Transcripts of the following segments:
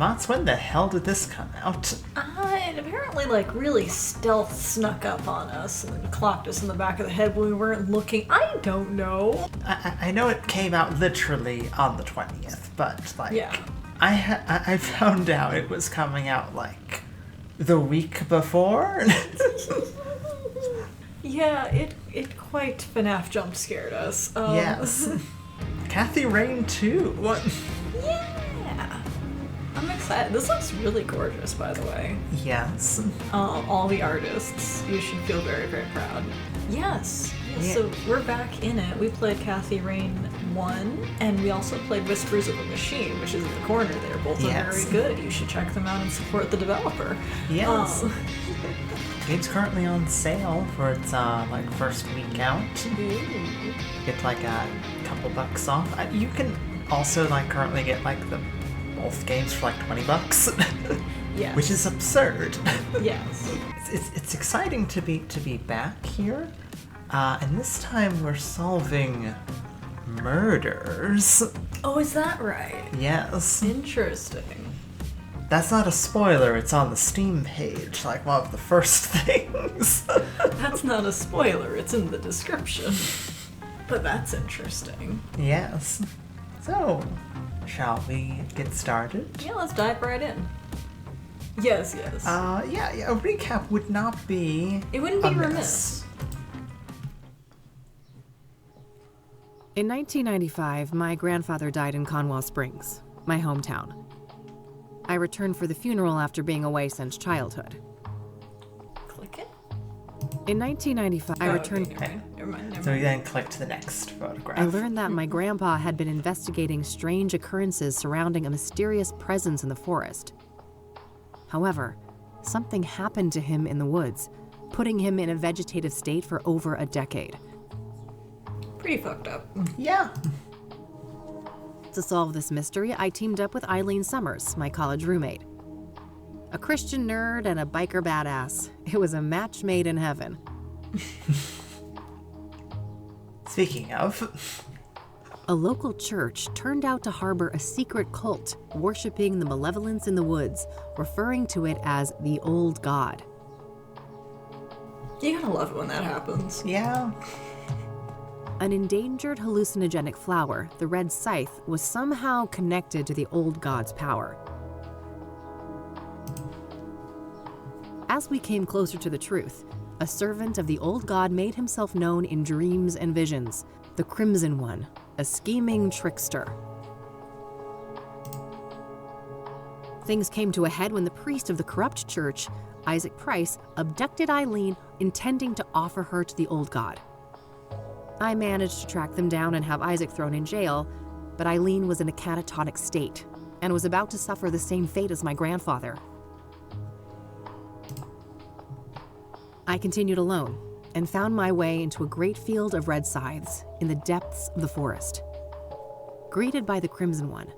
Mats, when the hell did this come out? It apparently, really stealth snuck up on us and clocked us in the back of the head when we weren't looking. I don't know. I know it came out literally on the 20th, but, Yeah. I found out it was coming out, the week before. Yeah, it quite FNAF jump scared us. Yes. Kathy Rain, too. What? Yeah. I'm excited. This looks really gorgeous, by the way. Yes. All the artists, you should feel very, very proud. Yes. Yeah. So we're back in it. We played Kathy Rain 1, and we also played Whispers of a Machine, which is in the corner there. Both are very good. You should check them out and support the developer. Yes. Game's currently on sale for its first week out. Ooh. Get a couple bucks off. You can also currently get the both games for $20. Yes. Which is absurd. Yes. It's exciting to be back here. And this time we're solving murders. Oh, is that right? Yes. Interesting. That's not a spoiler, it's on the Steam page, one of the first things. That's not a spoiler, it's in the description. But that's interesting. Yes. So, shall we get started? Yeah, let's dive right in. Yes. A recap would not be It wouldn't be remiss. In 1995, my grandfather died in Conwell Springs, my hometown. I returned for the funeral after being away since childhood. Click it? In 1995, I returned. Okay. Never mind. So we then click to the next photograph. I learned that my grandpa had been investigating strange occurrences surrounding a mysterious presence in the forest. However, something happened to him in the woods, putting him in a vegetative state for over a decade. Pretty fucked up. Yeah. To solve this mystery, I teamed up with Eileen Summers, my college roommate. A Christian nerd and a biker badass. It was a match made in heaven. Speaking of, a local church turned out to harbor a secret cult worshipping the malevolence in the woods, referring to it as the Old God. You gotta love it when that happens. yeah. An endangered hallucinogenic flower, the red scythe, was somehow connected to the Old God's power. As we came closer to the truth, a servant of the Old God made himself known in dreams and visions, the Crimson One, a scheming trickster. Things came to a head when the priest of the corrupt church, Isaac Price, abducted Eileen, intending to offer her to the Old God. I managed to track them down and have Isaac thrown in jail, but Eileen was in a catatonic state and was about to suffer the same fate as my grandfather. I continued alone and found my way into a great field of red scythes in the depths of the forest. Greeted by the Crimson One,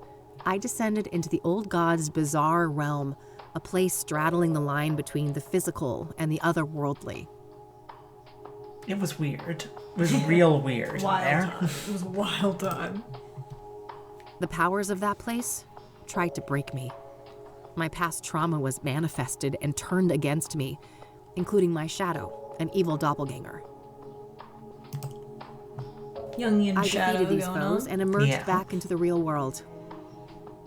I descended into the Old God's bizarre realm, a place straddling the line between the physical and the otherworldly. It was weird. It was real weird. Wild time. It was a wild time. The powers of that place tried to break me. My past trauma was manifested and turned against me, including my shadow, an evil doppelganger. Jungian I shadow defeated these going foes on. and emerged back into the real world.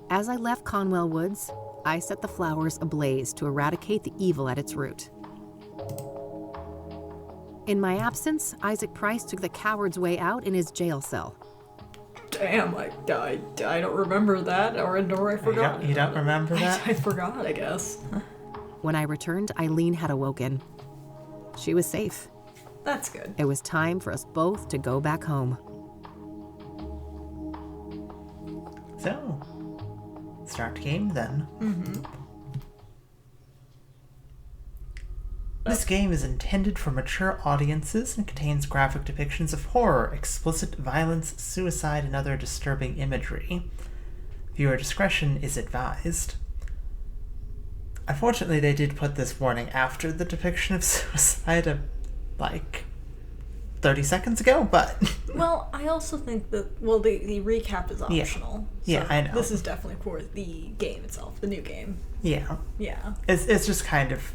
As I left Conwell Woods, I set the flowers ablaze to eradicate the evil at its root. In my absence, Isaac Price took the coward's way out in his jail cell. Damn, I don't remember that, or I forgot. You don't remember that? I forgot, I guess. When I returned, Eileen had awoken. She was safe. That's good. It was time for us both to go back home. So, start game then. Mm-hmm. This game is intended for mature audiences and contains graphic depictions of horror, explicit violence, suicide, and other disturbing imagery. Viewer discretion is advised. Unfortunately, they did put this warning after the depiction of suicide, 30 seconds ago, but... Well, I also think that, the recap is optional. Yeah, I know. This is definitely for the game itself, the new game. Yeah. Yeah. It's just kind of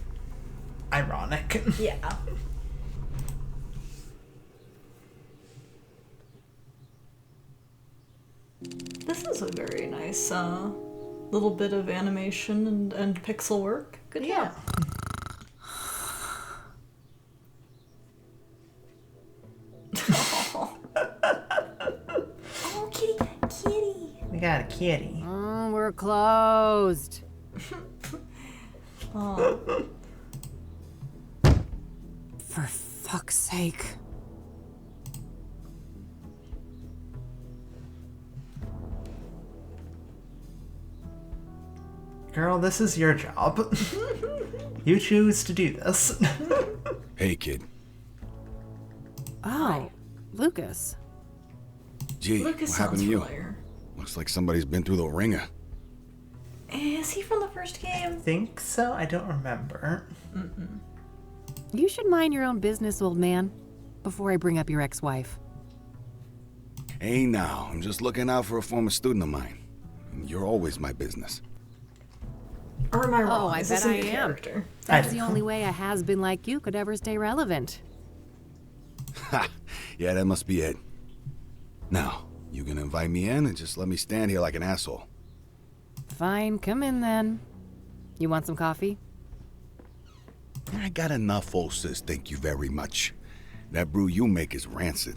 ironic. Yeah. This is a very nice little bit of animation and pixel work. Good job. Oh, kitty. We got a kitty. We're closed. Oh. For fuck's sake. Girl, this is your job. You choose to do this. Hey, kid. Oh, Lucas. Gee, Lucas what happened sounds to you? familiar. Looks like somebody's been through the ringer. Is he from the first game? Think so? I don't remember. You should mind your own business, old man, before I bring up your ex-wife. Hey, now, I'm just looking out for a former student of mine. You're always my business. Or am I wrong? Oh, I Is bet this a I new am. character? That's I the know. only way a has-been like you could ever stay relevant. Ha! Yeah, that must be it. Now, you gonna invite me in and just let me stand here like an asshole? Fine, come in then. You want some coffee? I got enough, old sis, thank you very much. That brew you make is rancid.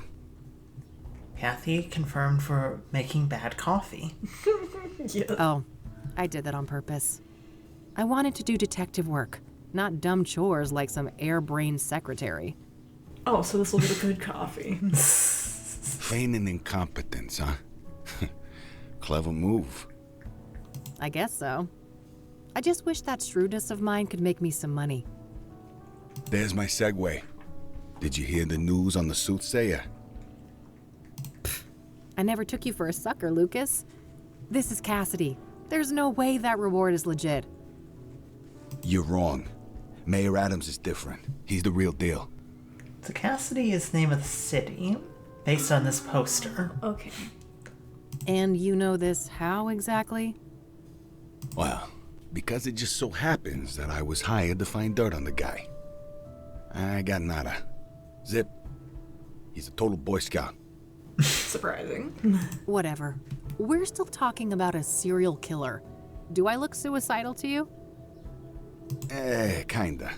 Kathy confirmed for making bad coffee. Yes. Oh, I did that on purpose. I wanted to do detective work, not dumb chores like some airbrained secretary. Oh, so this will be the good coffee. Feigning incompetence, huh? Clever move. I guess so. I just wish that shrewdness of mine could make me some money. There's my segue. Did you hear the news on the Soothsayer? I never took you for a sucker, Lucas. This is Kassidy. There's no way that reward is legit. You're wrong. Mayor Adams is different. He's the real deal. So Kassidy is the name of the city, based on this poster. Okay. And you know this how exactly? Well, because it just so happens that I was hired to find dirt on the guy. I got nada. Zip. He's a total Boy Scout. Surprising. Whatever. We're still talking about a serial killer. Do I look suicidal to you? Kinda.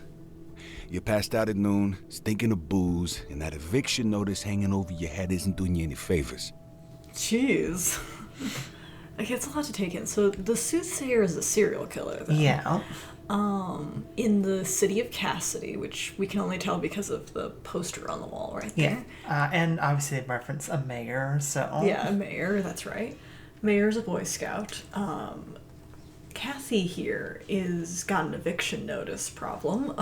You passed out at noon, stinking of booze, and that eviction notice hanging over your head isn't doing you any favors. Jeez. Like, it's a lot to take in. So, the Soothsayer is a serial killer, then. Yeah. In the city of Kassidy, which we can only tell because of the poster on the wall right Yeah. there. And obviously they reference a mayor, so... Yeah, a mayor, that's right. Mayor's a Boy Scout. Kathy here is got an eviction notice problem.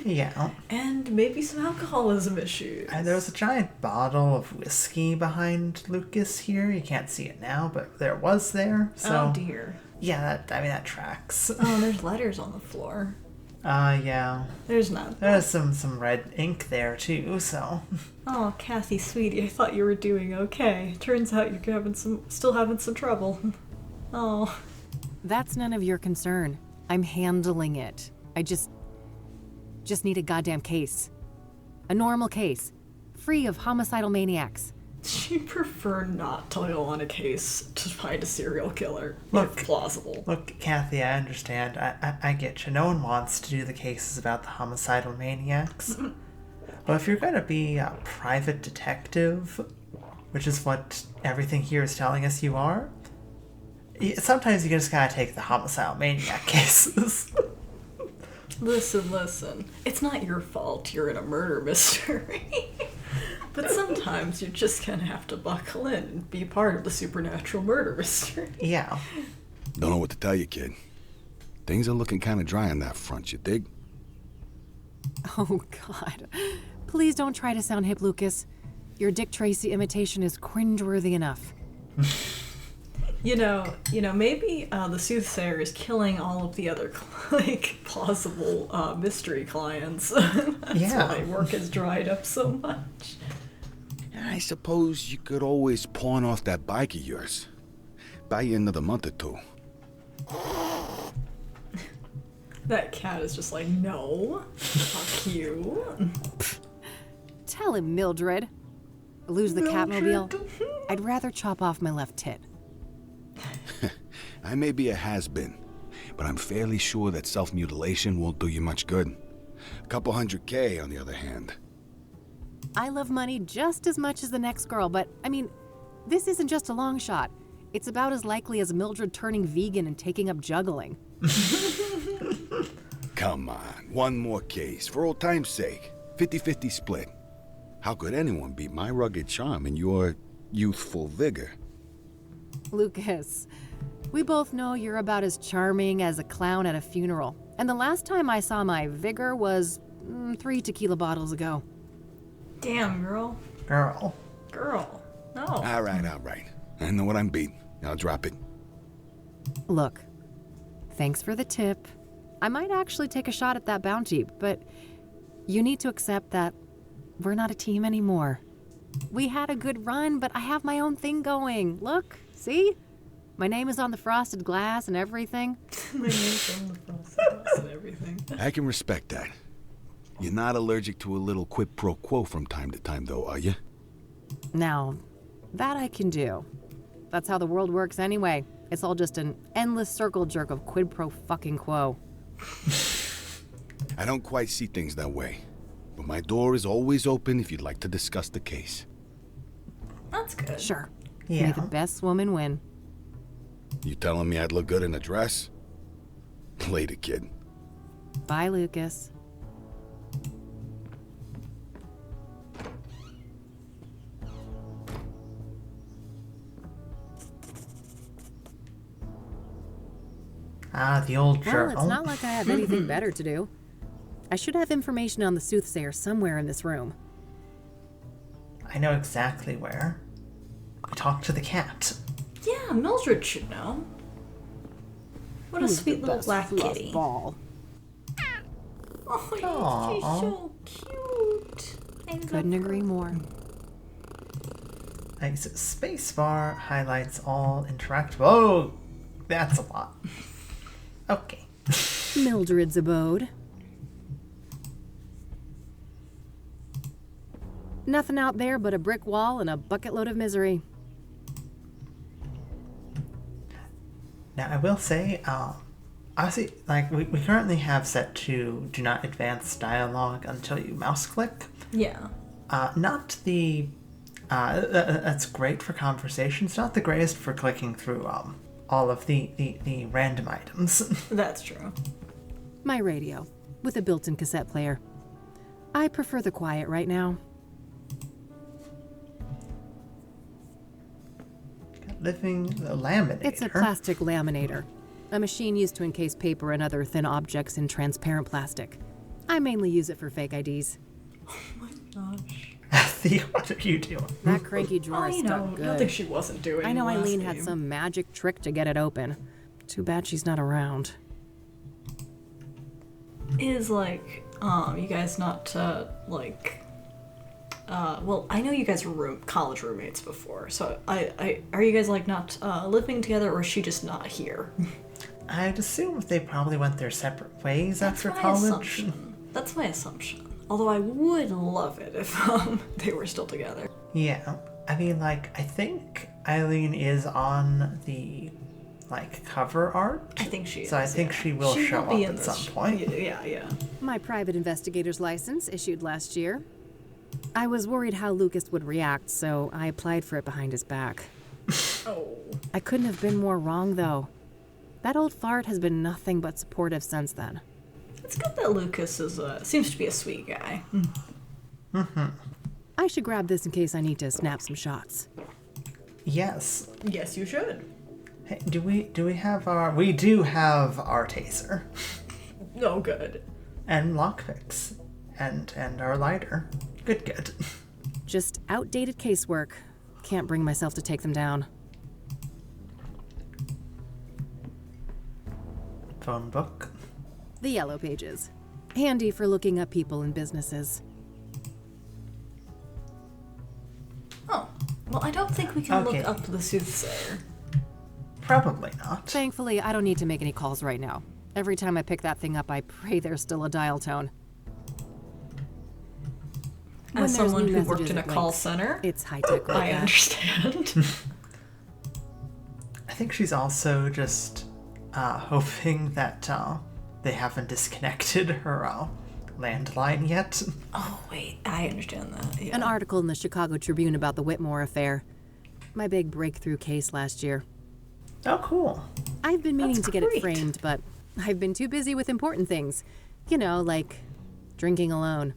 Yeah. And maybe some alcoholism issues. And there was a giant bottle of whiskey behind Lucas here. You can't see it now, but there was there. So, Oh dear. yeah, that tracks. Oh, there's letters on the floor. Yeah. There's not. There's some red ink there, too, so... Oh, Kathy, sweetie, I thought you were doing okay. Turns out you're still having some trouble. Oh. That's none of your concern. I'm handling it. I just need a goddamn case. A normal case. Free of homicidal maniacs. She'd prefer not to go on a case to find a serial killer, Look. if plausible. Look, Kathy, I understand. I get you. No one wants to do the cases about the homicidal maniacs. But if you're going to be a private detective, which is what everything here is telling us you are, sometimes you just gotta take the homicidal maniac cases. Listen. It's not your fault you're in a murder mystery. But sometimes you're just gonna have to buckle in and be part of the supernatural murder mystery. Yeah. Don't know what to tell you, kid. Things are looking kind of dry on that front, you dig? Oh, God. Please don't try to sound hip, Lucas. Your Dick Tracy imitation is cringeworthy enough. You know, maybe the Soothsayer is killing all of the other, plausible mystery clients. That's Yeah. why work has dried up so much. I suppose you could always pawn off that bike of yours. Buy you another month or two. That cat is just like, no. Fuck you. Tell him, Mildred. Lose the Catmobile? I'd rather chop off my left tit. I may be a has-been, but I'm fairly sure that self-mutilation won't do you much good. A couple $100K, on the other hand. I love money just as much as the next girl, but, I mean, this isn't just a long shot. It's about as likely as Mildred turning vegan and taking up juggling. Come on, one more case, for old time's sake. 50-50 split. How could anyone beat my rugged charm and your youthful vigor? Lucas, we both know you're about as charming as a clown at a funeral. And the last time I saw my vigor was 3 tequila bottles ago. Damn, girl. Girl. No. All right. I know what I'm beat. I'll drop it. Look, thanks for the tip. I might actually take a shot at that bounty, but you need to accept that we're not a team anymore. We had a good run, but I have my own thing going. Look, see? My name is on the frosted glass and everything. My name's on the frosted glass and everything. I can respect that. You're not allergic to a little quid pro quo from time to time, though, are you? Now, that I can do. That's how the world works anyway. It's all just an endless circle jerk of quid pro fucking quo. I don't quite see things that way, but my door is always open if you'd like to discuss the case. That's good. Sure. Yeah. May the best woman win. You telling me I'd look good in a dress? Later, kid. Bye, Lucas. Ah, the old Well, journal. it's not like I have anything better to do. I should have information on the Soothsayer somewhere in this room. I know exactly where. We talked to the cat. Yeah, Mildred should know. What a Who's sweet the little best black fluff kitty. ball? Oh, she's so cute. I love Couldn't her. agree more. Exit spacebar highlights all interact. Whoa, that's a lot. Okay. Mildred's abode. Nothing out there but a brick wall and a bucket load of misery. Now I will say, honestly, like we currently have set to do not advance dialogue until you mouse click. Yeah. Not the. That's great for conversations. Not the greatest for clicking through all of the random items. That's true. My radio, with a built-in cassette player. I prefer the quiet right now. Living laminator. It's a plastic laminator, a machine used to encase paper and other thin objects in transparent plastic. I mainly use it for fake IDs. Oh my gosh. Theo, what are you doing? That cranky drawer is I know. stuck I don't think good. she wasn't doing I know the last Eileen had game. some magic trick to get it open. Too bad she's not around. Is like, you guys not, well, I know you guys were college roommates before, so are you guys, like, not, living together, or is she just not here? I'd assume they probably went their separate ways That's after my college. assumption. That's my assumption. Although I would love it if, they were still together. Yeah. I mean, like, I think Eileen is on the, like, cover art. I think she is. So I think she will show be up in at this some point. Yeah. My private investigator's license, issued last year. I was worried how Lucas would react, so I applied for it behind his back. Oh. I couldn't have been more wrong, though. That old fart has been nothing but supportive since then. It's good that Lucas is, seems to be a sweet guy. I should grab this in case I need to snap some shots. Yes. Yes, you should. Hey, do we have our... We do have our taser. Oh, good. And lockpicks. And our lighter. Good. Just outdated casework. Can't bring myself to take them down. Phone book. The yellow pages. Handy for looking up people and businesses. think we can look up the Soothsayer. Probably not. Thankfully, I don't need to make any calls right now. Every time I pick that thing up, I pray there's still a dial tone. As someone who worked in a call center, it's high-tech like I understand. I think she's also just hoping that they haven't disconnected her landline yet. Oh, wait, I understand that. Yeah. An article in the Chicago Tribune about the Whitmore affair. My big breakthrough case last year. Oh, cool. I've been meaning That's to get it great. framed, but I've been too busy with important things. You know, like drinking alone.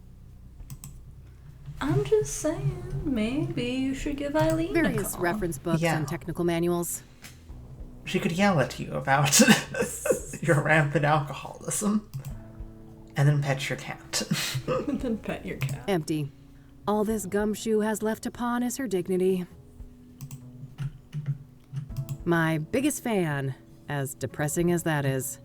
I'm just saying, maybe you should give Eileen Various a call. reference books and technical manuals. She could yell at you about your rampant alcoholism. And then pet your cat. And then pet your cat. Empty. All this gumshoe has left to pawn is her dignity. My biggest fan, as depressing as that is.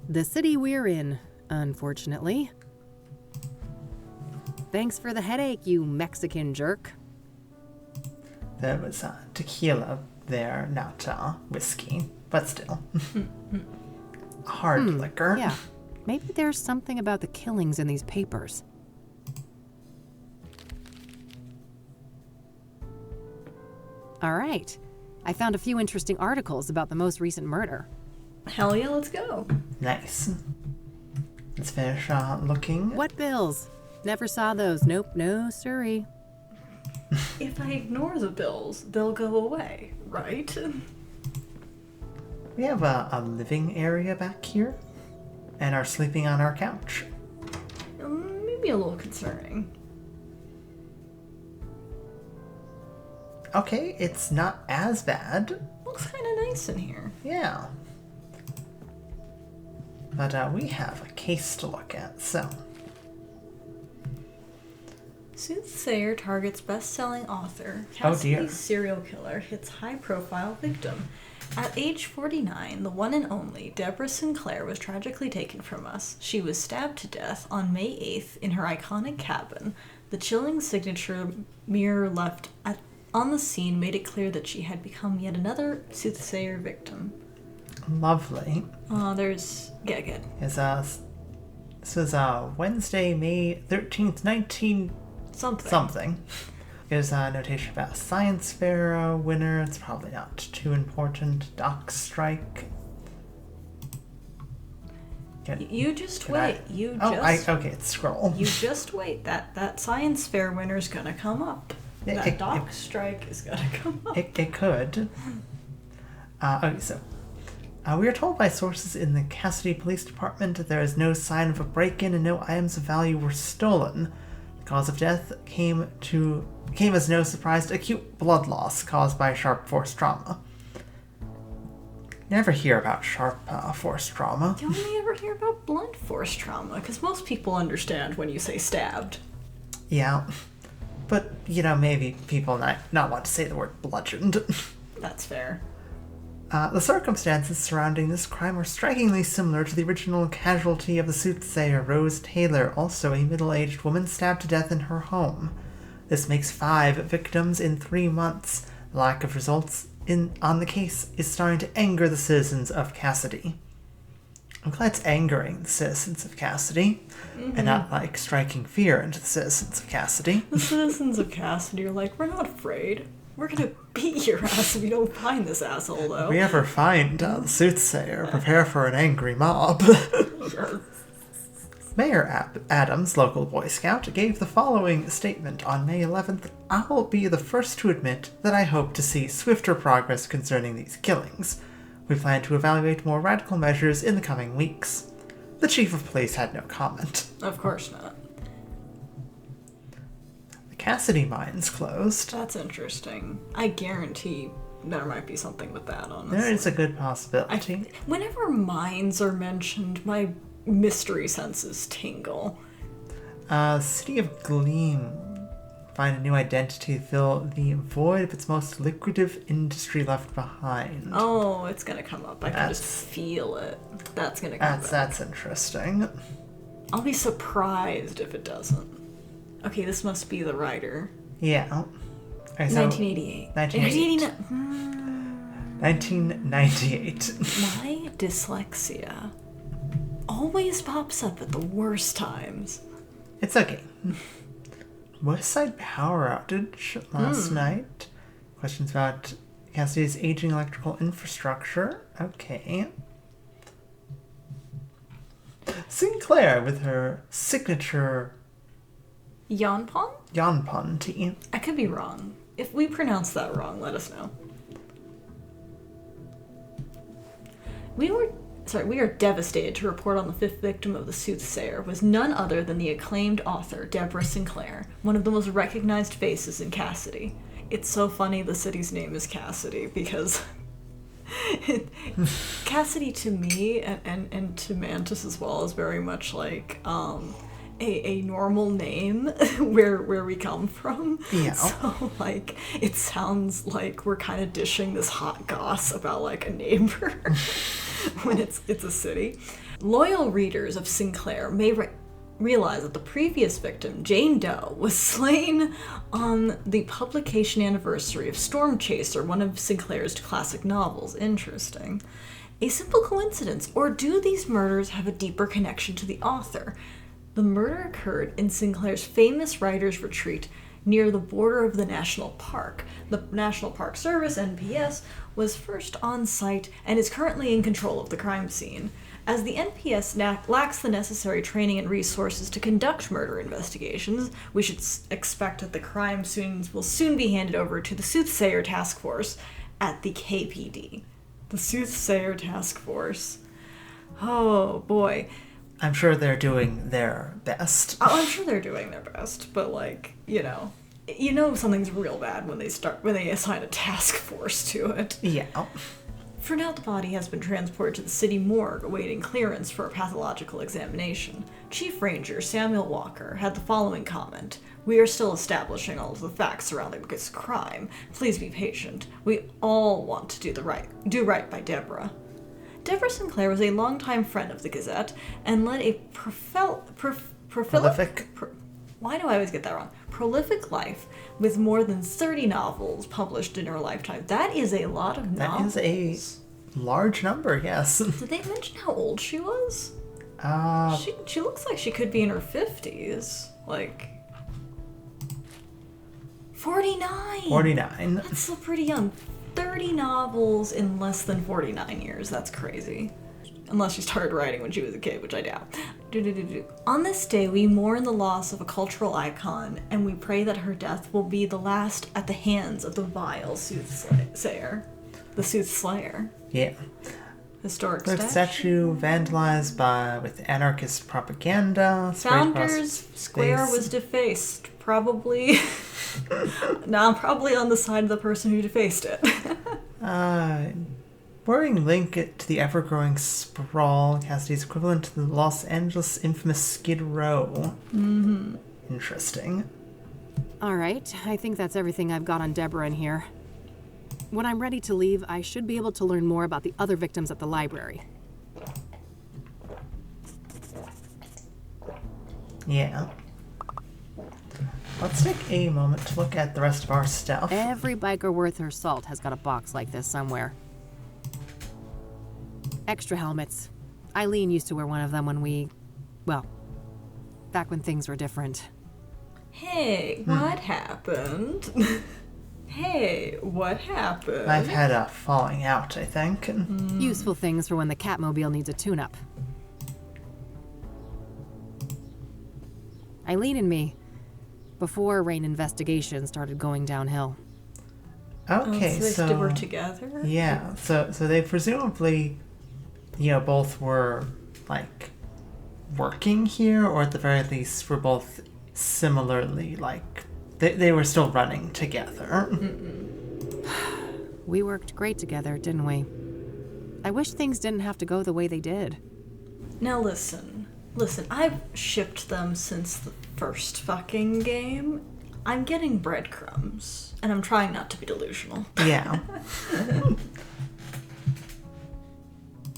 The city we're in, unfortunately. Thanks for the headache, you Mexican jerk. There was tequila there, not whiskey, but still. Hard liquor. Yeah, maybe there's something about the killings in these papers. All right, I found a few interesting articles about the most recent murder. Hell yeah, let's go. Nice. Let's finish looking. What bills? Never saw those. Nope, no siree. If I ignore the bills, they'll go away, right? We have a living area back here, and are sleeping on our couch. Maybe a little concerning. Okay, it's not as bad. Looks kind of nice in here. Yeah. But we have a case to look at, so. Soothsayer targets best-selling author Oh, dear. Kassidy serial killer hits high-profile victim. At age 49, the one and only Deborah Sinclair was tragically taken from us. She was stabbed to death on May 8th in her iconic cabin. The chilling signature mirror left on the scene made it clear that she had become yet another Soothsayer victim. Lovely. There's... Yeah, good. This was Wednesday, May 13th, 19... Something. There's a notation about a science fair winner. It's probably not too important. Dock strike. You just wait. Okay, it's scroll. You just wait. That science fair winner's gonna come up. That dock strike is gonna come up. It could. Okay, so we are told by sources in the Kassidy Police Department that there is no sign of a break-in and no items of value were stolen. The cause of death came as no surprise to acute blood loss caused by sharp force trauma. Never hear about sharp force trauma. You only ever hear about blunt force trauma, because most people understand when you say stabbed. Yeah, but, maybe people not want to say the word bludgeoned. That's fair. The circumstances surrounding this crime are strikingly similar to the original casualty of the Soothsayer, Rose Taylor, also a middle-aged woman stabbed to death in her home. This makes 5 victims in 3 months. The lack of results on the case is starting to anger the citizens of Kassidy. I'm glad it's angering the citizens of Kassidy, and not, striking fear into the citizens of Kassidy. The citizens of Kassidy are like, we're not afraid. We're gonna beat your ass if you don't find this asshole, though. If we ever find the Soothsayer, prepare for an angry mob. Sure. Mayor Adams, local Boy Scout, gave the following statement on May 11th. I will be the first to admit that I hope to see swifter progress concerning these killings. We plan to evaluate more radical measures in the coming weeks. The chief of police had no comment. Of course not. The Kassidy mine's closed. That's interesting. I guarantee there might be something with that, honestly. There is a good possibility. Whenever mines are mentioned, my mystery senses tingle. City of Gleam. Find a new identity to fill the void of its most lucrative industry left behind. Oh, it's gonna come up. I can just feel it. That's gonna come back. That's interesting. I'll be surprised if it doesn't. Okay, this must be the writer. Yeah. Okay, so 1988. 1998. My dyslexia always pops up at the worst times. It's okay. West Side power outage last night. Questions about Kassidy's aging electrical infrastructure. Okay. Sinclair with her signature Yanpon tea. I could be wrong. If we pronounce that wrong, let us know. We are devastated to report on the fifth victim of the Soothsayer was none other than the acclaimed author, Deborah Sinclair, one of the most recognized faces in Kassidy. It's so funny the city's name is Kassidy because Kassidy to me and to Mantis as well is very much like a normal name where we come from. Yeah. So like it sounds like we're kind of dishing this hot goss about like a neighbor when it's a city. Loyal readers of Sinclair may realize that the previous victim, Jane Doe, was slain on the publication anniversary of Storm Chaser, one of Sinclair's classic novels. Interesting. A simple coincidence, or do these murders have a deeper connection to the author? The murder occurred in Sinclair's famous writer's retreat near the border of the national park. The National Park Service, NPS, was first on site and is currently in control of the crime scene. As the NPS lacks the necessary training and resources to conduct murder investigations, we should expect that the crime scenes will soon be handed over to the Soothsayer Task Force at the KPD. The Soothsayer Task Force. Oh, boy. I'm sure they're doing their best. Oh, I'm sure they're doing their best, but like, you know something's real bad when they assign a task force to it. Yeah. For now, the body has been transported to the city morgue awaiting clearance for a pathological examination. Chief Ranger Samuel Walker had the following comment: "We are still establishing all of the facts surrounding this crime. Please be patient. We all want to do right by Deborah." Deborah Sinclair was a longtime friend of the Gazette and led a prolific life with more than 30 novels published in her lifetime. That is a lot of novels. That is a large number, yes. Did they mention how old she was? She looks like she could be in her 50s. Like 49. 49. That's still pretty young. 30 novels in less than 49 years. That's crazy. Unless she started writing when she was a kid, which I doubt. On this day, we mourn the loss of a cultural icon, and we pray that her death will be the last at the hands of the vile Soothsayer. The Soothsayer. Yeah. Historic statue vandalized with anarchist propaganda. Founders Square was defaced. Probably. Now I'm probably on the side of the person who defaced it. Worrying link to the ever-growing sprawl, Kassidy's equivalent to the Los Angeles infamous Skid Row. Mm-hmm. Interesting. All right, I think that's everything I've got on Deborah in here. When I'm ready to leave, I should be able to learn more about the other victims at the library. Yeah. Let's take a moment to look at the rest of our stuff. Every biker worth her salt has got a box like this somewhere. Extra helmets. Eileen used to wear one of them back when things were different. Hey, what happened? Hey, what happened? I've had a falling out, I think. Useful things for when the Catmobile needs a tune-up. Eileen and me, before Rain investigation started going downhill. Okay, so they were together? Yeah, so they presumably, both were, like, working here, or at the very least were both similarly, like, they were still running together. We worked great together, didn't we? I wish things didn't have to go the way they did. Now listen, I've shipped them since the first fucking game. I'm getting breadcrumbs, and I'm trying not to be delusional. Yeah.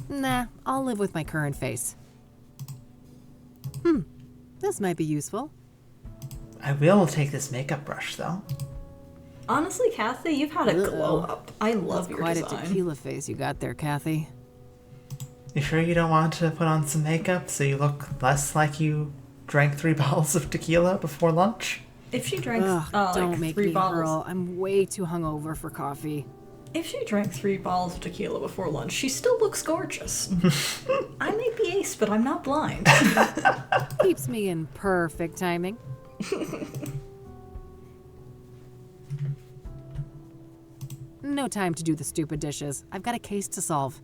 Nah, I'll live with my current face. This might be useful. I will take this makeup brush, though. Honestly, Kathy, you've had a glow up. I love That's your quite design. a tequila face you got there, Kathy. You sure you don't want to put on some makeup so you look less like you drank 3 bottles of tequila before lunch? If she drank Don't like make 3 me bottles, hurl. I'm way too hungover for coffee. if she drank 3 bottles of tequila before lunch, she still looks gorgeous. I may be ace, but I'm not blind. Keeps me in perfect timing. No time to do the stupid dishes. I've got a case to solve.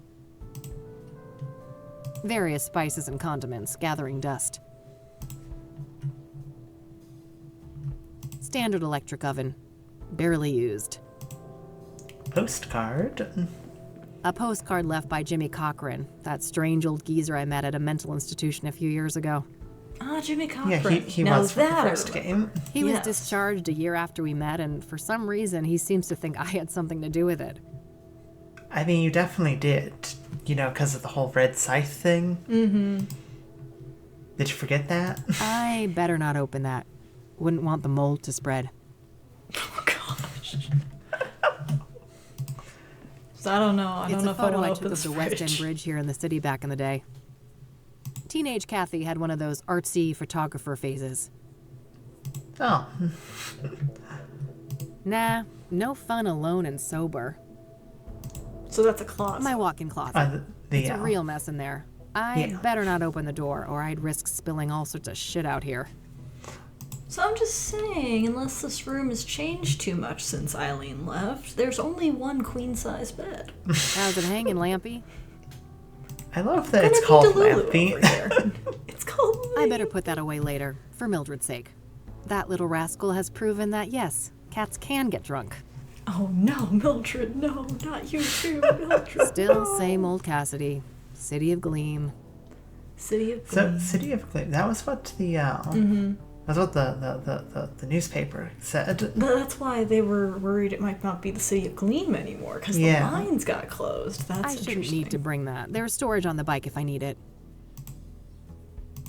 Various spices and condiments gathering dust. Standard electric oven. Barely used. Postcard? A postcard left by Jimmy Cochran, that strange old geezer I met at a mental institution a few years ago. Ah, Jimmy Cochran. Yeah, he Now was from the that I first remember. game. He was Yes. discharged a year after we met, and for some reason he seems to think I had something to do with it. I mean, you definitely did. You know, because of the whole red scythe thing. Mm-hmm. Did you forget that? I better not open that. Wouldn't want the mold to spread. Oh, gosh. So I don't know. I don't know It's if a I photo want I to took open of this the West End fridge. Bridge here in the city back in the day. Teenage Kathy had one of those artsy photographer phases. Oh. Nah, no fun alone and sober. So that's a closet. My walk-in closet. It's a Yeah. real mess in there. I'd Yeah. better not open the door, or I'd risk spilling all sorts of shit out here. So I'm just saying, unless this room has changed too much since Eileen left, there's only one queen-size bed. How's it hanging, Lampy? I love that Gonna it's be called Delulu Lampy. over here. It's called I Lampy. better put that away later, for Mildred's sake. That little rascal has proven that, yes, cats can get drunk. Oh no, Mildred, no, not you too, Mildred. Still no. same old Kassidy. City of Gleam. City of So, Gleam. City of Gleam. That was what the that's what the newspaper said. But that's why they were worried it might not be the City of Gleam anymore, because Yeah. the lines got closed. That's I shouldn't interesting. need to bring that. There's storage on the bike if I need it.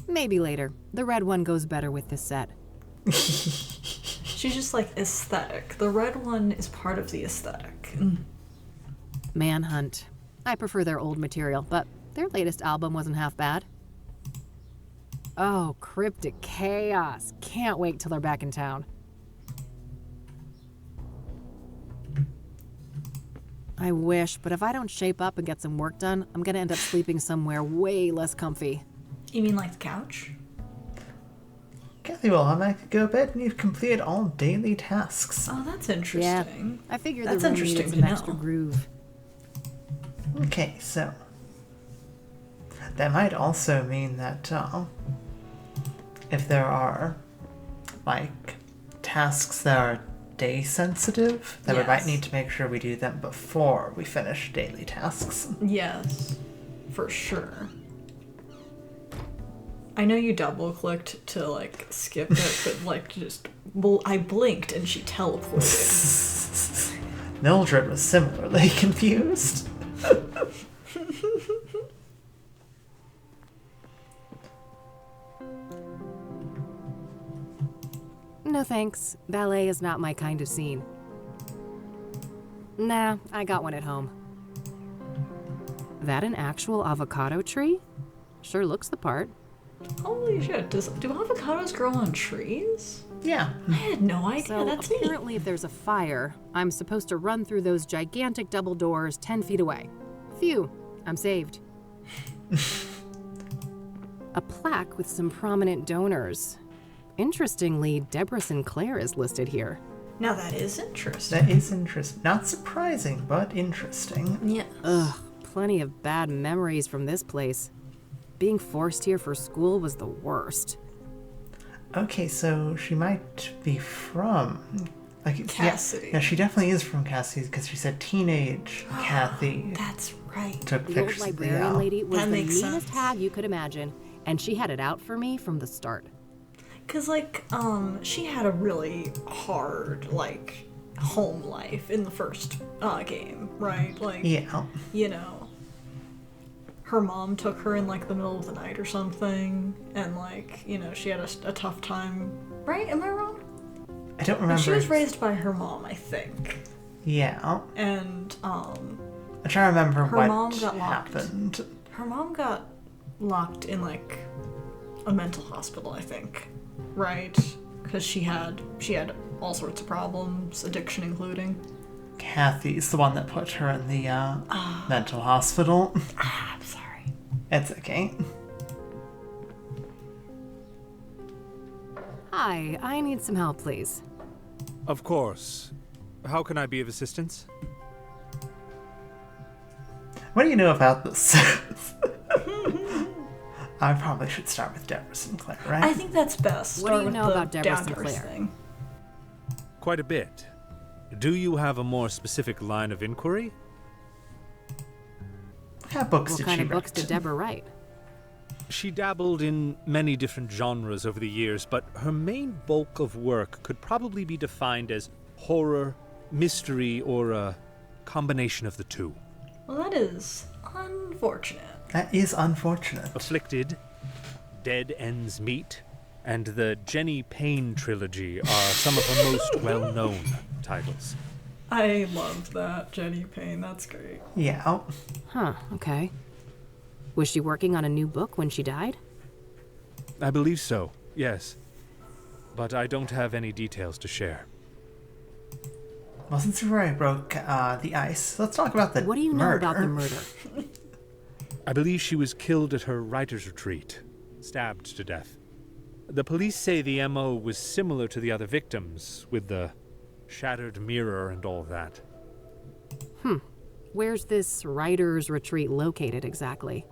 Maybe later. The red one goes better with this set. She's just like aesthetic. The red one is part of the aesthetic. Manhunt. I prefer their old material, but their latest album wasn't half bad. Oh, Cryptic Chaos. Can't wait till they're back in town. I wish, but if I don't shape up and get some work done, I'm gonna end up sleeping somewhere way less comfy. You mean like the couch? Kathy will automatically go to bed and you've completed all daily tasks. Oh, that's Yeah, interesting. I figured That's the room interesting needed to some extra know. groove. Okay, so that might also mean that if there are like tasks that are day sensitive, then we might Yes. need to make sure we do them before we finish daily tasks. Yes, for sure. I know you double clicked to like skip it, but like just I blinked and she teleported. Mildred was similarly confused. No thanks. Ballet is not my kind of scene. Nah, I got one at home. That an actual avocado tree? Sure looks the part. Holy shit! Do avocados grow on trees? Yeah. I had no idea. So That's neat. apparently if there's a fire, I'm supposed to run through those gigantic double doors 10 feet away. Phew, I'm saved. A plaque with some prominent donors. Interestingly, Deborah Sinclair is listed here. Now that is interesting. That is interesting. Not surprising, but interesting. Yeah. Ugh, plenty of bad memories from this place. Being forced here for school was the worst. Okay, so she might be from like Kassidy. Yeah, she definitely is from Kassidy because she said teenage Kathy That's right. took The old pictures of the librarian lady was That the makes meanest sense. hag you could imagine, and she had it out for me from the start. Cause like, she had a really hard, like, home life in the first game, right? Like, Yeah. you know, her mom took her in like the middle of the night or something, and like, you know, she had a tough time. Right? Am I wrong? I don't remember. She was raised by her mom, I think. Yeah. And, I'm trying to remember her what mom got happened. Her mom got locked in, like, a mental hospital, I think. Right? Because she had all sorts of problems, addiction including. Kathy's the one that put her in the mental hospital. I'm sorry. It's okay. Hi, I need some help, please. Of course. How can I be of assistance? What do you know about this? I probably should start with Deborah Sinclair, right? I think that's best. What do you Start with know the about Deborah down-to-earth Sinclair? thing. Quite a bit. Do you have a more specific line of inquiry? What kind of books What did kind she of books write? did Deborah write? She dabbled in many different genres over the years, but her main bulk of work could probably be defined as horror, mystery, or a combination of the two. Well, that is unfortunate. That is unfortunate. Afflicted, Dead Ends Meet, and the Jenny Payne trilogy are some of her most well-known titles. I loved that, Jenny Payne. That's great. Yeah. Huh, okay. Was she working on a new book when she died? I believe so, yes. But I don't have any details to share. Well, since we've already broke the ice, let's talk about the What do you know murder. about the murder? I believe she was killed at her writer's retreat, stabbed to death. The police say the MO was similar to the other victims, with the shattered mirror and all that. Where's this writer's retreat located exactly?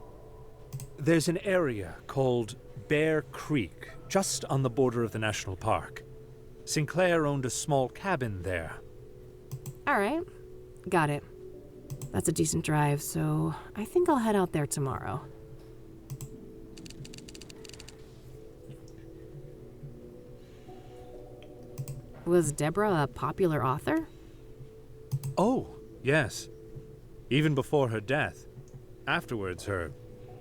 There's an area called Bear Creek, just on the border of the national park. Sinclair owned a small cabin there. All right, got it. That's a decent drive, so I think I'll head out there tomorrow. Was Deborah a popular author? Oh, yes. Even before her death. Afterwards, her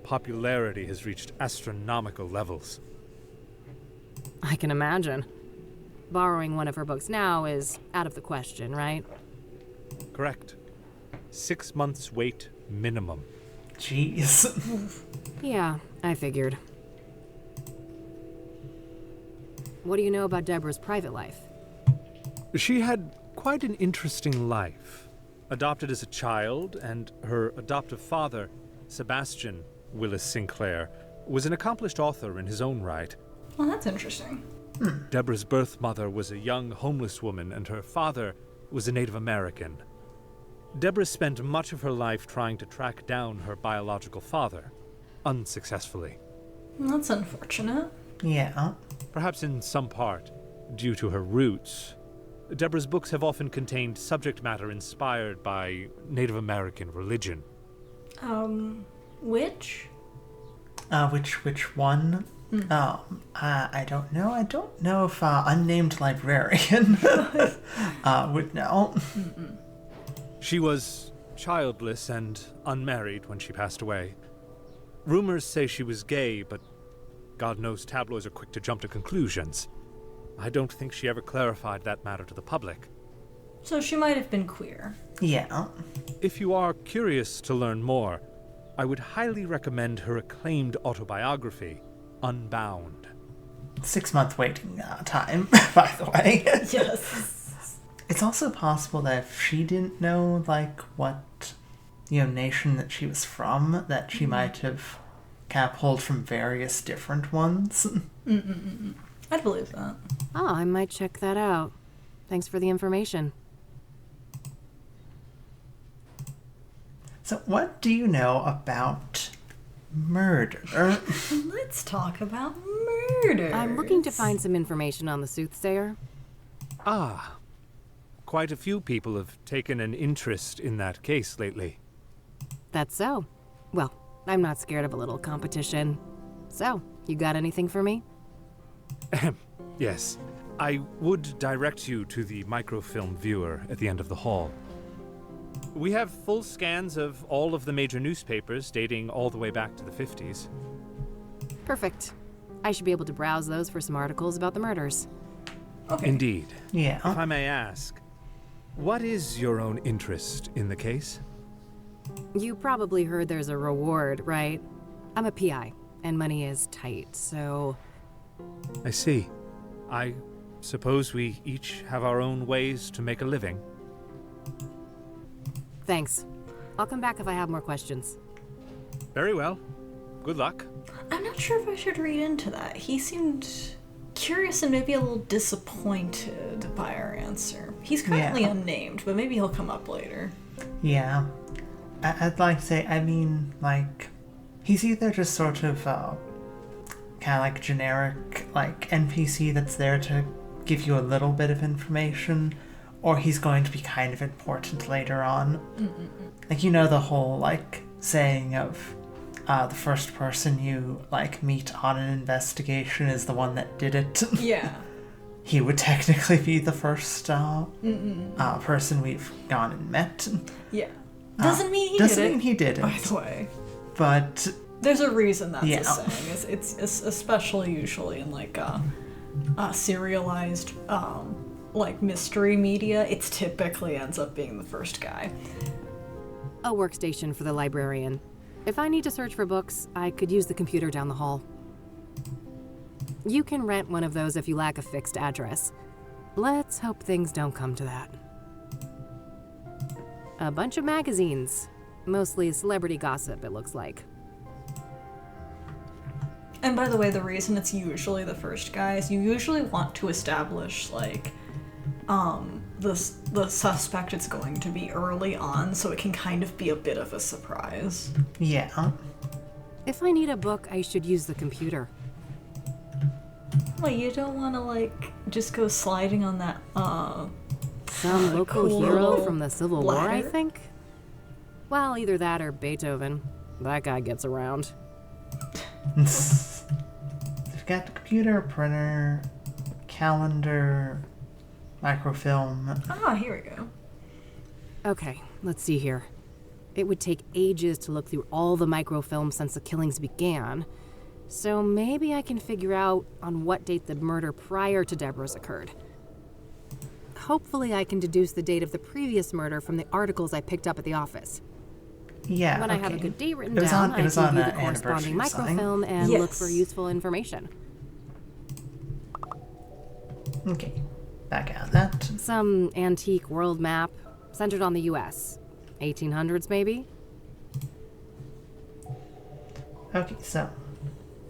popularity has reached astronomical levels. I can imagine. Borrowing one of her books now is out of the question, right? Correct. 6 months wait minimum. Jeez. Yeah, I figured. What do you know about Deborah's private life? She had quite an interesting life. Adopted as a child, and her adoptive father, Sebastian Willis Sinclair, was an accomplished author in his own right. Well, that's interesting. Deborah's birth mother was a young homeless woman, and her father was a Native American. Deborah spent much of her life trying to track down her biological father, unsuccessfully. That's unfortunate. Yeah. Perhaps in some part, due to her roots, Deborah's books have often contained subject matter inspired by Native American religion. Which? Which one? I don't know. I don't know if unnamed librarian would know. She was childless and unmarried when she passed away. Rumors say she was gay, but God knows tabloids are quick to jump to conclusions. I don't think she ever clarified that matter to the public. So she might have been queer. Yeah. If you are curious to learn more, I would highly recommend her acclaimed autobiography, Unbound. 6-month waiting time, by the way. Yes. It's also possible that if she didn't know, like, what, nation that she was from, that she might have kind of pulled from various different ones. I'd believe that. Oh, I might check that out. Thanks for the information. So what do you know about murder? Let's talk about murder. I'm looking to find some information on the Soothsayer. Ah, quite a few people have taken an interest in that case lately. That's so. Well, I'm not scared of a little competition. So, you got anything for me? Yes, I would direct you to the microfilm viewer at the end of the hall. We have full scans of all of the major newspapers dating all the way back to the 50s. Perfect. I should be able to browse those for some articles about the murders. Okay. Indeed. Yeah. If I may ask, what is your own interest in the case? You probably heard there's a reward, right? I'm a PI, and money is tight, so... I see. I suppose we each have our own ways to make a living. Thanks. I'll come back if I have more questions. Very well. Good luck. I'm not sure if I should read into that. He seemed curious and maybe a little disappointed by our answer. He's currently unnamed, but maybe he'll come up later. Yeah. I'd like to say, I mean, like, he's either just sort of kind of like generic, like, NPC that's there to give you a little bit of information, or he's going to be kind of important later on. Like, you know the whole, like, saying of the first person you, like, meet on an investigation is the one that did it. Yeah. He would technically be the first person we've gone and met. Yeah. Doesn't mean he doesn't did it. mean he did it. By the way. But there's a reason that's Yeah. a saying. It's especially usually in like serialized like mystery media. It's typically ends up being the first guy. A workstation for the librarian. If I need to search for books, I could use the computer down the hall. You can rent one of those if you lack a fixed address. Let's hope things don't come to that. A bunch of magazines. Mostly celebrity gossip, it looks like. And by the way, the reason it's usually the first guy is you usually want to establish like the suspect it's going to be early on, so it can kind of be a bit of a surprise. yeah. If I need a book, I should use the computer. Well, you don't want to like just go sliding on that Some local cool hero little from the Civil War, I ladder. think? Well, either that or Beethoven. That guy gets around. We've got the computer, printer, calendar, microfilm. Ah, here we go. Okay, let's see here. It would take ages to look through all the microfilm since the killings began, so maybe I can figure out on what date the murder prior to Deborah's occurred. Hopefully I can deduce the date of the previous murder from the articles I picked up at the office. Yeah, When I have a good date written down, I can view the corresponding microfilm and look for useful information. Okay, back out of that. Some antique world map centered on the US. 1800s, maybe? Okay, so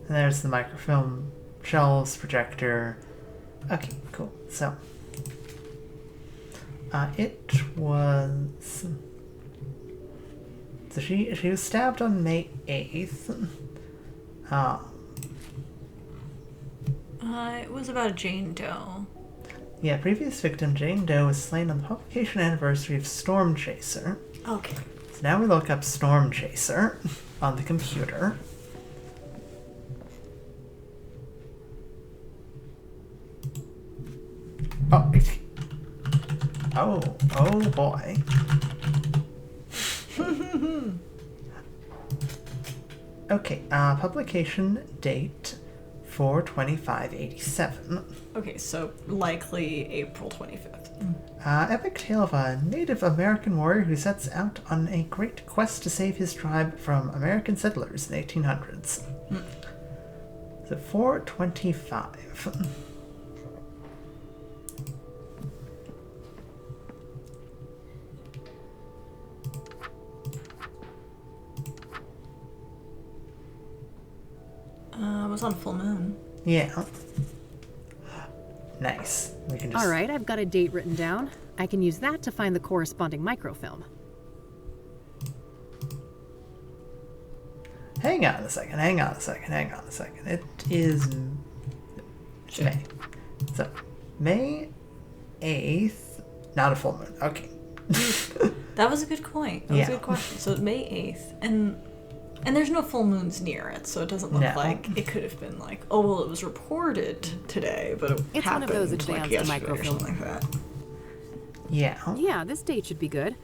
there's the microfilm, shelves, projector. Okay, cool. So it was. So she was stabbed on May 8th. It was about a Jane Doe. Yeah, previous victim Jane Doe was slain on the publication anniversary of Storm Chaser. Okay. So now we look up Storm Chaser on the computer. Oh boy. Okay, publication date 4/25/87. Okay, so likely April 25th. Epic tale of a Native American warrior who sets out on a great quest to save his tribe from American settlers in the 1800s. So 4/25. It was on full moon. Yeah. Nice. We can just. All right, I've got a date written down. I can use that to find the corresponding microfilm. Hang on a second. It is May. So, May 8th. Not a full moon. Okay. That was a good point. That was a good question. So May 8th, and there's no full moons near it, so it doesn't look like it could have been like, oh well, it was reported today, but it It's one happened of those like advanced yesterday or microfilms. something like that. Yeah. Yeah, this date should be good.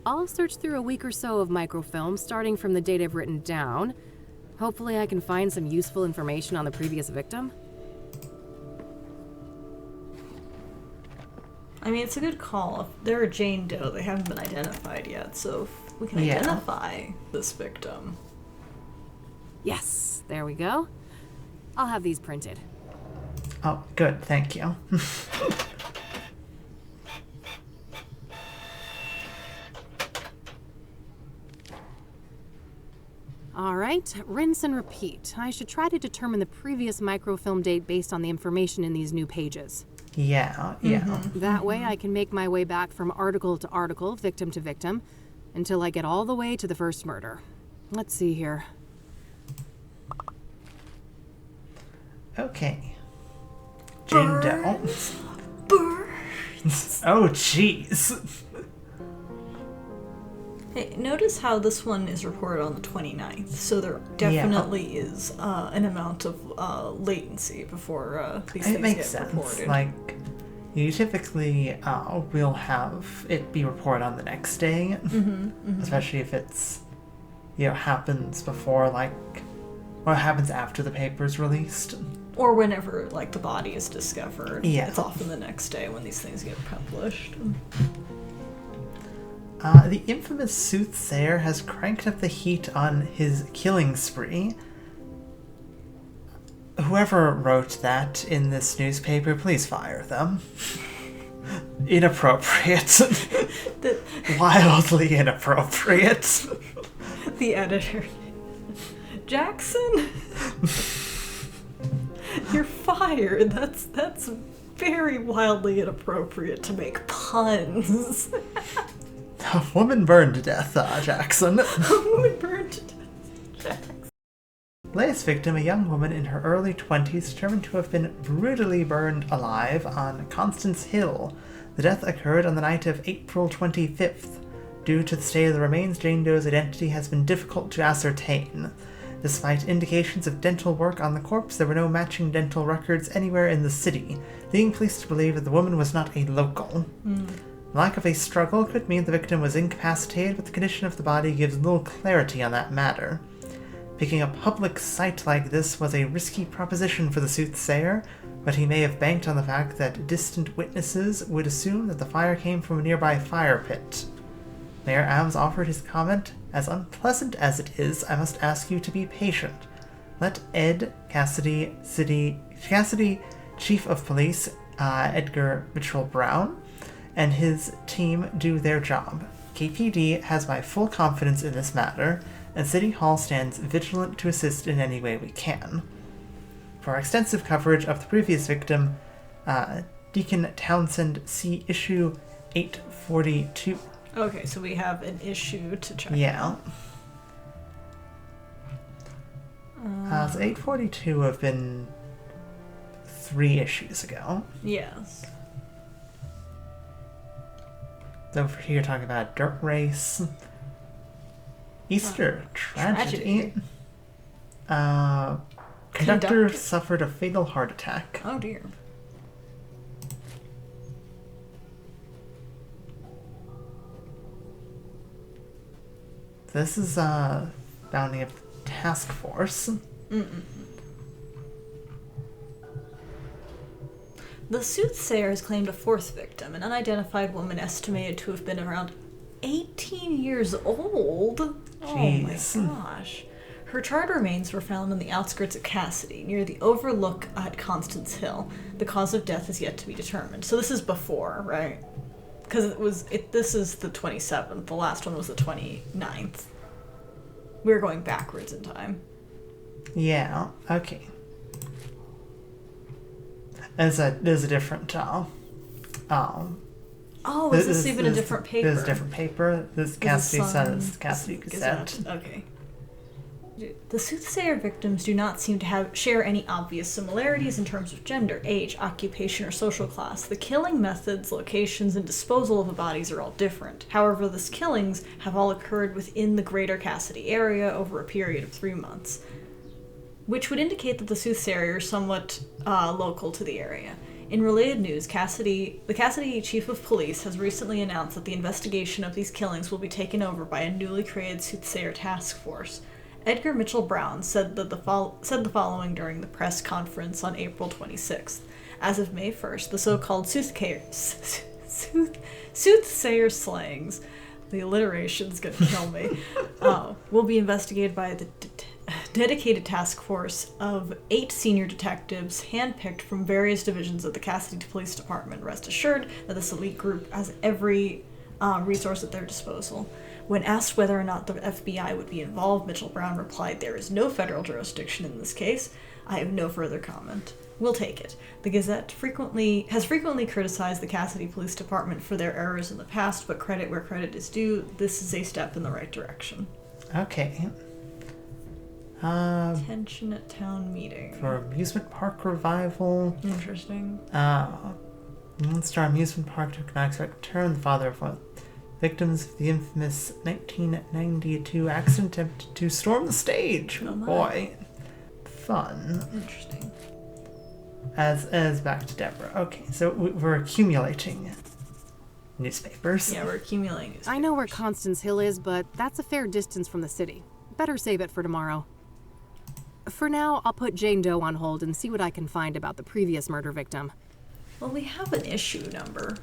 I'll search through a week or so of microfilm, starting from the date I've written down. Hopefully I can find some useful information on the previous victim. I mean, it's a good call. If they're a Jane Doe, they haven't been identified yet, so if we can identify this victim. Yes, there we go. I'll have these printed. Oh, good, thank you. All right, rinse and repeat. I should try to determine the previous microfilm date based on the information in these new pages. Yeah. That way I can make my way back from article to article, victim to victim, until I get all the way to the first murder. Let's see here. Okay. Jane Doe. Burns. Oh, jeez. Hey, notice how this one is reported on the 29th, so there definitely is an amount of latency before these things makes get sense. reported. Like, you typically will have it be reported on the next day, especially if it's, happens before, or happens after the paper's released. Or whenever, the body is discovered. Yeah. It's often the next day when these things get published. The infamous Soothsayer has cranked up the heat on his killing spree. Whoever wrote that in this newspaper, please fire them. Inappropriate. Wildly inappropriate. The editor. Jackson? You're fired. That's very wildly inappropriate to make puns. A woman burned to death, Jackson. A woman burned to death, Jackson. Latest victim, a young woman in her early 20s, determined to have been brutally burned alive on Constance Hill. The death occurred on the night of April 25th. Due to the state of the remains, Jane Doe's identity has been difficult to ascertain. Despite indications of dental work on the corpse, there were no matching dental records anywhere in the city, leading police to believe that the woman was not a local. Lack of a struggle could mean the victim was incapacitated, but the condition of the body gives little clarity on that matter. Picking a public site like this was a risky proposition for the Soothsayer, but he may have banked on the fact that distant witnesses would assume that the fire came from a nearby fire pit. Mayor Adams offered his comment, "As unpleasant as it is, I must ask you to be patient. Let Kassidy, Chief of Police Edgar Mitchell Brown, and his team do their job. KPD has my full confidence in this matter, and City Hall stands vigilant to assist in any way we can." For extensive coverage of the previous victim, Deacon Townsend, see issue 842. Okay, so we have an issue to check Yeah. out. So 842 have been 3 issues ago. Yes. Over here talking about dirt race. Easter tragedy. Conductor suffered a fatal heart attack. Oh dear. This is bounding of task force. The Soothsayer has claimed a 4th victim, an unidentified woman estimated to have been around 18 years old. Jeez. Oh my gosh. Her charred remains were found on the outskirts of Kassidy, near the overlook at Constance Hill. The cause of death is yet to be determined. So this is before, right? Because this is the 27th. The last one was the 29th. We're going backwards in time. Yeah, okay. There's a different Oh, is this even a different paper? This is a different paper. This Kassidy says Kassidy Gazette. Okay. The Soothsayer victims do not seem to share any obvious similarities in terms of gender, age, occupation, or social class. The killing methods, locations, and disposal of the bodies are all different. However, these killings have all occurred within the greater Kassidy area over a period of 3 months, which would indicate that the Soothsayer is somewhat local to the area. In related news, the Kassidy Chief of Police has recently announced that the investigation of these killings will be taken over by a newly created Soothsayer task force. Edgar Mitchell Brown said the following during the press conference on April 26th. As of May 1st, the so-called Soothsayer Soothsayer slangs. The alliteration's gonna kill me. Will be investigated by the dedicated task force of 8 senior detectives handpicked from various divisions of the Kassidy Police Department. Rest assured that this elite group has every resource at their disposal. When asked whether or not the FBI would be involved, Mitchell Brown replied, "There is no federal jurisdiction in this case. I have no further comment. We'll take it." The Gazette has frequently criticized the Kassidy Police Department for their errors in the past, but credit where credit is due. This is a step in the right direction. Okay. Tension at town meeting. For amusement park revival. Interesting. Monster Amusement Park took an unexpected turn. The father of one victims of the infamous 1992 accident attempted to storm the stage. Oh my. Boy. Fun. Interesting. As back to Deborah. Okay, so we're accumulating newspapers. Yeah, we're accumulating newspapers. I know where Constance Hill is, but that's a fair distance from the city. Better save it for tomorrow. For now, I'll put Jane Doe on hold and see what I can find about the previous murder victim. Well, we have an issue number.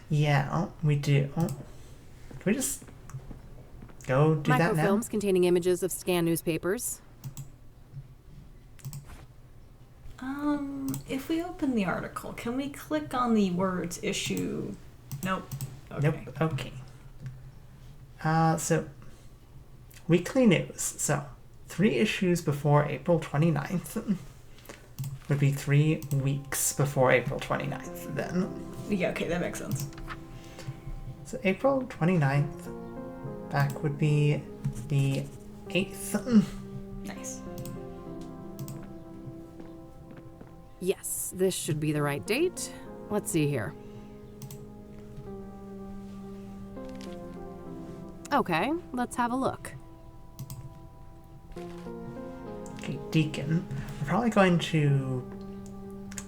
Yeah, we do. Can we just go do that now? Microfilms containing images of scanned newspapers. If we open the article, can we click on the words issue? Nope. Okay. Nope. Okay. So, weekly news. So, 3 issues before April 29th would be 3 weeks before April 29th then. Yeah, okay, that makes sense. So, April 29th back would be the 8th. Nice. Yes, this should be the right date. Let's see here. Okay, let's have a look. Okay, Deacon. We're probably going to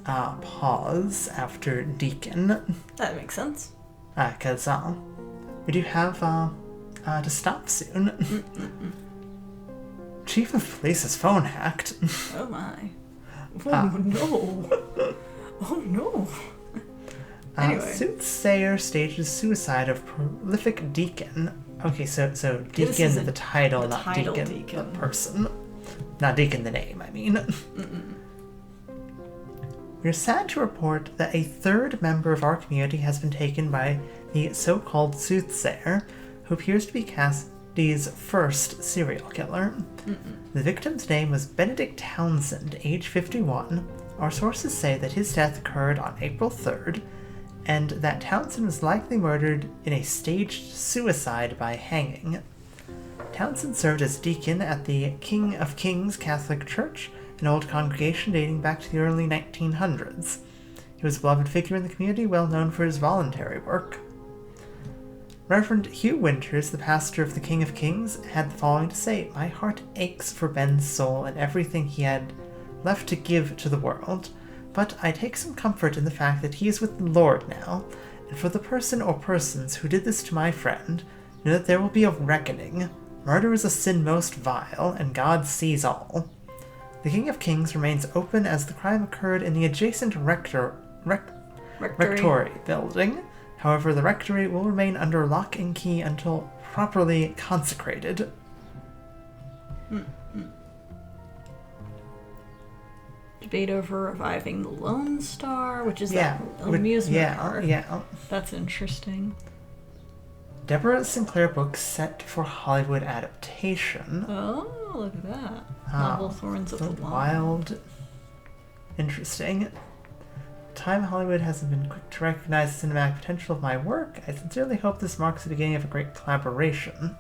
pause after Deacon. That makes sense. Because we do have to stop soon. Chief of Police's phone hacked. Oh my. Oh no. Oh no. Anyway. Soothsayer stages suicide of prolific Deacon. Okay, so This Deacon is the title, the not title Deacon Deacon. the person. Not Deacon the name, I mean. We're sad to report that a 3rd member of our community has been taken by the so-called Soothsayer, who appears to be Kassidy's first serial killer. The victim's name was Benedict Townsend, age 51. Our sources say that his death occurred on April 3rd, and that Townsend was likely murdered in a staged suicide by hanging. Townsend served as deacon at the King of Kings Catholic Church, an old congregation dating back to the early 1900s. He was a beloved figure in the community, well known for his voluntary work. Reverend Hugh Winters, the pastor of the King of Kings, had the following to say: "My heart aches for Ben's soul and everything he had left to give to the world, but I take some comfort in the fact that he is with the Lord now, and for the person or persons who did this to my friend, know that there will be a reckoning. Murder is a sin most vile, and God sees all." The King of Kings remains open as the crime occurred in the adjacent rectory building. However, the rectory will remain under lock and key until properly consecrated. Debate over reviving the Lone Star, which is that amusement park. Yeah. That's interesting. Deborah Sinclair book set for Hollywood adaptation. Oh, look at that. Novel Thorns of the Wild. Interesting. Time Hollywood hasn't been quick to recognize the cinematic potential of my work. I sincerely hope this marks the beginning of a great collaboration.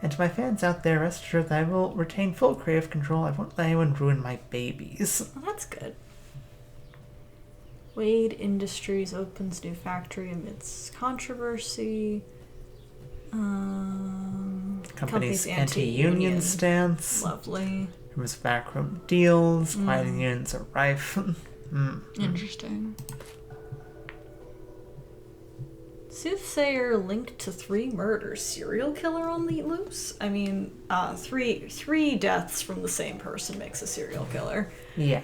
And to my fans out there, rest assured that I will retain full creative control. I won't let anyone ruin my babies. Well, that's good. Wade Industries opens new factory amidst controversy. Company's anti-union stance. Lovely. Rumors of backroom deals. Quieting unions are rife. Interesting. Soothsayer linked to 3 murders. Serial killer on the loose? I mean, three deaths from the same person makes a serial killer. Yeah.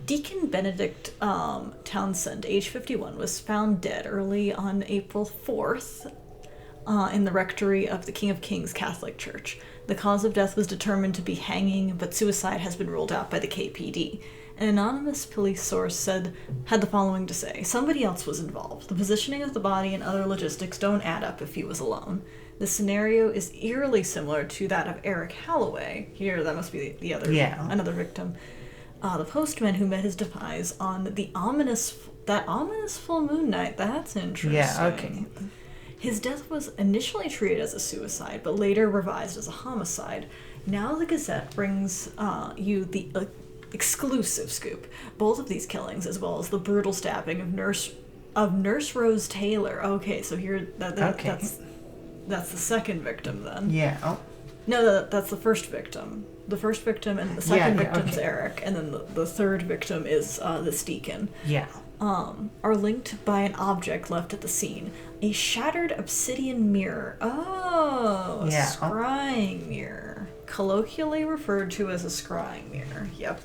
Deacon Benedict Townsend, age 51, was found dead early on April 4th in the rectory of the King of Kings Catholic Church. The cause of death was determined to be hanging, but suicide has been ruled out by the KPD. An anonymous police source had the following to say: "Somebody else was involved. The positioning of the body and other logistics don't add up if he was alone. The scenario is eerily similar to that of Eric Holloway." Here, that must be the other, another victim. The postman who met his demise on that ominous full moon night. That's interesting. Yeah, okay. His death was initially treated as a suicide, but later revised as a homicide. Now the Gazette brings you the exclusive scoop. Both of these killings, as well as the brutal stabbing of Nurse Rose Taylor. Okay, so here that's the second victim then. Yeah. No, that's the first victim. The first victim and the second victim's Eric, and then the third victim is this deacon. Yeah. Are linked by an object left at the scene. A shattered obsidian mirror. Oh, a scrying mirror. Colloquially referred to as a scrying mirror. Yep.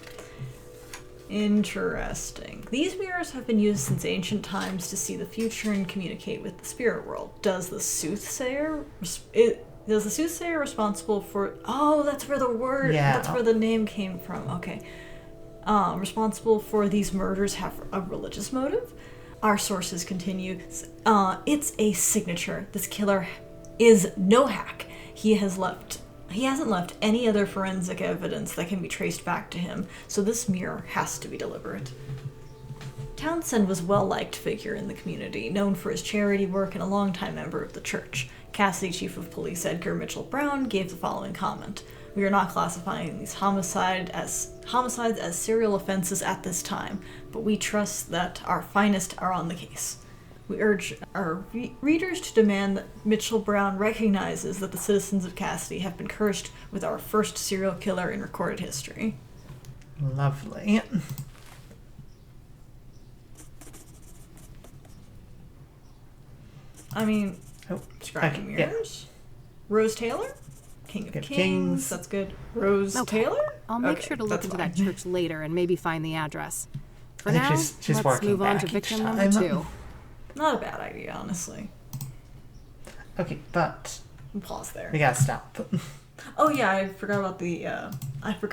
Interesting. These mirrors have been used since ancient times to see the future and communicate with the spirit world. Does the soothsayer responsible for... Oh, that's where the word... Yeah. That's where the name came from. Okay. Responsible for these murders have a religious motive? Our sources continue. It's a signature. This killer is no hack. He hasn't left any other forensic evidence that can be traced back to him, so this mirror has to be deliberate. Townsend was a well-liked figure in the community, known for his charity work and a longtime member of the church. Kassidy Chief of Police Edgar Mitchell Brown gave the following comment: "We are not classifying these homicides as serial offenses at this time, but we trust that our finest are on the case. We urge our readers to demand that Mitchell Brown recognizes that the citizens of Kassidy have been cursed with our first serial killer in recorded history." Lovely. I mean, scrying mirrors? Yeah. Rose Taylor? King of Kings. That's good. Rose Taylor? I'll make sure to look into that church later and maybe find the address. For I think now, she's let's move on to back victim each number time. 2. Not a bad idea, honestly. Okay, but We'll pause there. we gotta stop. Oh yeah, I forgot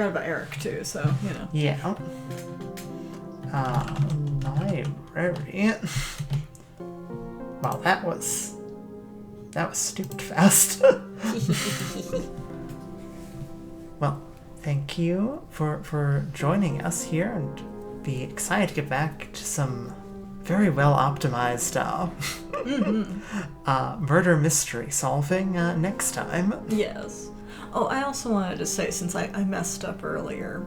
about Eric too, so, you know. Yeah. Library. Wow, that was stupid fast. Well, thank you for joining us here, and be excited to get back to some very well optimized murder mystery solving next time. Yes. Oh, I also wanted to say, since I messed up earlier,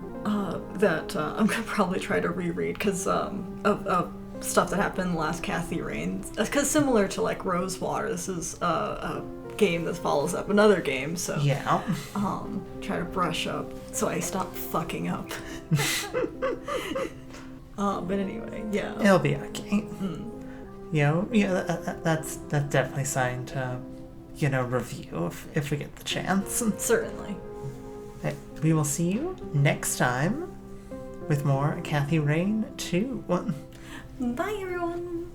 that I'm gonna probably try to reread because of stuff that happened in the last Kathy Reigns. Because similar to like Rosewater, this is a game that follows up another game, so Yeah. try to brush up so I stop fucking up. But anyway, yeah. It'll be okay. That's definitely something to, review if we get the chance. Certainly. Okay, we will see you next time with more Kathy Rain 2. Bye, everyone.